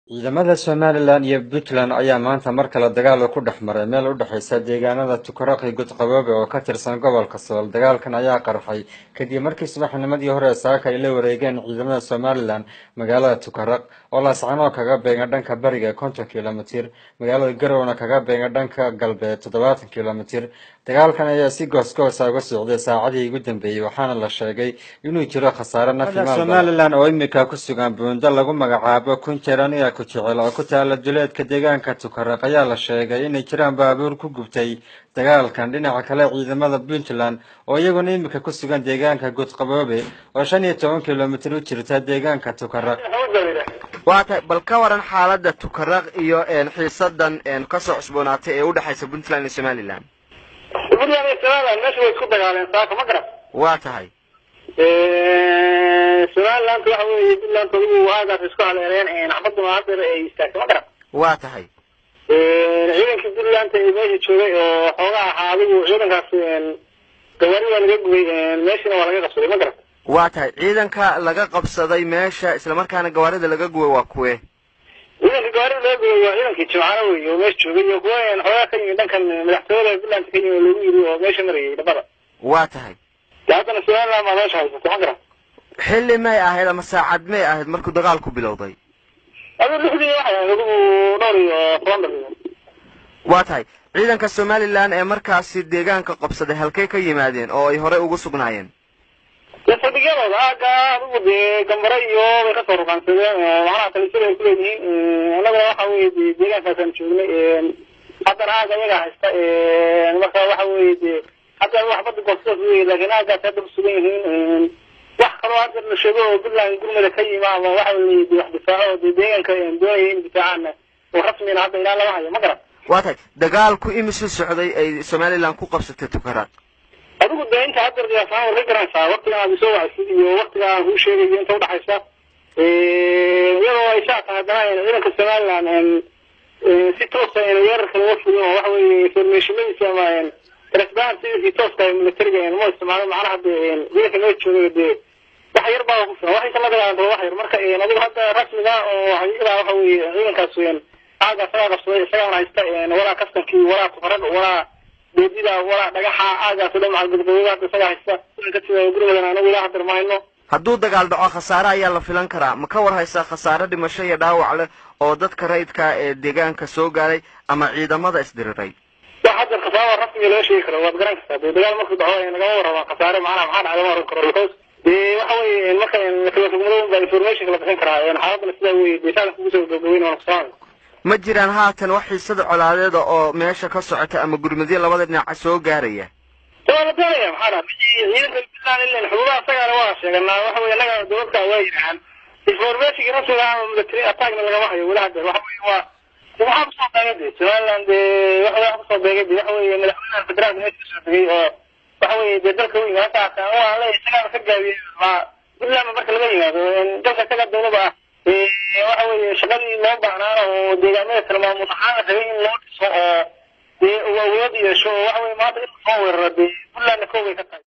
ciidamada Somaliland iyo Puntland ayaa maanta mar kale dagaal ku dhex maray meel u dhaxaysa deegaanada Tukaraq iyo Godqaboobe oo ka tirsan gobolka Sool. Dagaalkan ayaa qarxay kadib markii subaxnimadii hore saaka ay la wareegeen ciidamada Somaliland magaalada Tukaraq oo la socon kaga beegan dhanka bariga 50 kiiloomitir, magaalada Garowe kaga beegan dhanka galbeed 70 kiiloomitir. dagaalkan ayaa si goos-goos ah uga socday saacadii ugu dambeeyay waxaana la sheegay inuu jiro khasaare naf iyo maal. Somaliland oo imika ku sugan buundo lagu magacaabo Kunjeran iyo ku jecel oo ku taala duleedka deegaanka Tukaraq ayaa la sheegay inay jiraan baabuur ku gubtay dagaalkan. Dhinaca kale ciidamada Puntland oo iyaguna imika ku sugan deegaanka Godqaboobe oo 15 kiiloomitir u jirta deegaanka Tukaraq. waata bal ka waran xaaladda Tukaraq iyo xiisadan ka soo cusboonaatay ee u dhaxaysa Puntland iyo Somaliland. meesha way isku dagaaleen saaka ma garan waa tahay Somaliland waxa weeye Puntland ugu aagaas isku haleereen xabadda maadada ay istaagtay ma garan waa tahay ciidanka Puntland ee meesha joogay oo xoogaa xaadigu ciidankaas gawaarida laga gubay meeshana waa laga qabsaday ma garan waa tahay ciidanka laga qabsaday meesha isla markaana gawaarida laga gubay waa kuwe ciidanka gawaarida laga gubay waa ciidankii Jimcaale weeye oo meesha joogay iyo kuwa xoogaa ka yimid dhankan madaxtooyada Puntland ka yimid lagu yiri oo meesha marayay dhabada waa tahay haddana Somaliland ma meesha haysatay ma garan xilli may ahayd ama saacad may ahayd markuu dagaalku bilowday waa tahay ciidanka Somaliland ee markaasi deegaanka qabsaday halkay ka yimaadeen oo ay hore ugu sugnaayeen fadhigooda aaga ugu gambara iyo way ka soo ruqansadeen waxaana talisay ku leeyihiin anaga waxa weeye deegaankaas joognay haddana aaga iyaga haysta marka waxa weeye hadda wax bad go'soo weeye laakiin aaga hadda ku sugan yihiin wax kale oo hadda la sheego oo Puntland gurmada ka yimaado waxa weeye wax difaaco deegaanka doonayeen difaacana oo rasmi ah hadda ilaa lama hayo ma garan waa tahay dagaalku imisoo socday ay Somaliland ku qabsatay Tukaraq adigu deynta hadda riyaasan oo garanaysa waqtiga aad soo wacay iyo waqtiga aan ku sheegay inta u dhaxaysa iyadoo ay shaqada hadana ciidanka Somaliland si toos ah inay yar kala fuliyo waxa weeye information-adiisa ama transparency si toos ah militariga ma isticmaalo macnaha ciidanka loo joogay wax yar baa ku filan wax inta la dagaalamo wax yar marka adigu hadda rasmiga oo hay'adaha waxa weeye ciidankaas aaga sababay isaga haysta wala kastankii wala Tukaraq wala deedida wala dhagaxa aaga soo macal gudbooda isaga haysta ka sida gurmadana anagu ilaa hadda maayno hadduu dagaal dhaco khasaare ayaa la filan karaa ma ka war haysa khasaare dhimasho iyo dhaawac leh oo dadka rayidka ee deegaanka soo gaaray ama ciidamada isdiriray hadda khasaare rasmi loo sheegi karo waad garan kartaa dagaal markuu dhaco naga warrama khasaare macnaha maxaa dhacay ma karo waxa weeye marka information la bixin karaa xaaladda sida weeye deegaanka ku soo gabagabeyn oo soo ma jiraan haatan wax xiisada colaadeed oo meesha ka socota ama gurmadyo labada dhinac soo gaaraya tawaabaya maxaa ciidanka Puntland ilaa xuduudaha sagal waa sheeganaa waxa weeye naga dowladda way yiraan information rasmi ah oo military attack laga hayo wala hadda waxa weeye waxa ku soo dagaaday Somaliland waxa ku soo dagaaday waxa weeye madaxweynaha federaalka ee soo dagay oo waxa weeye dalka weyn hata oo aan la isaga ka gaabiyay Puntland marka laga yimaado dalka taga dowladda waxa weeye shaqadii loo baahnaa oo deegaanada kala maamul ahaan rabay in loo dhiso oo awood yeesho waxa weeye maanta in soo weeraro Puntland ka way ka tahay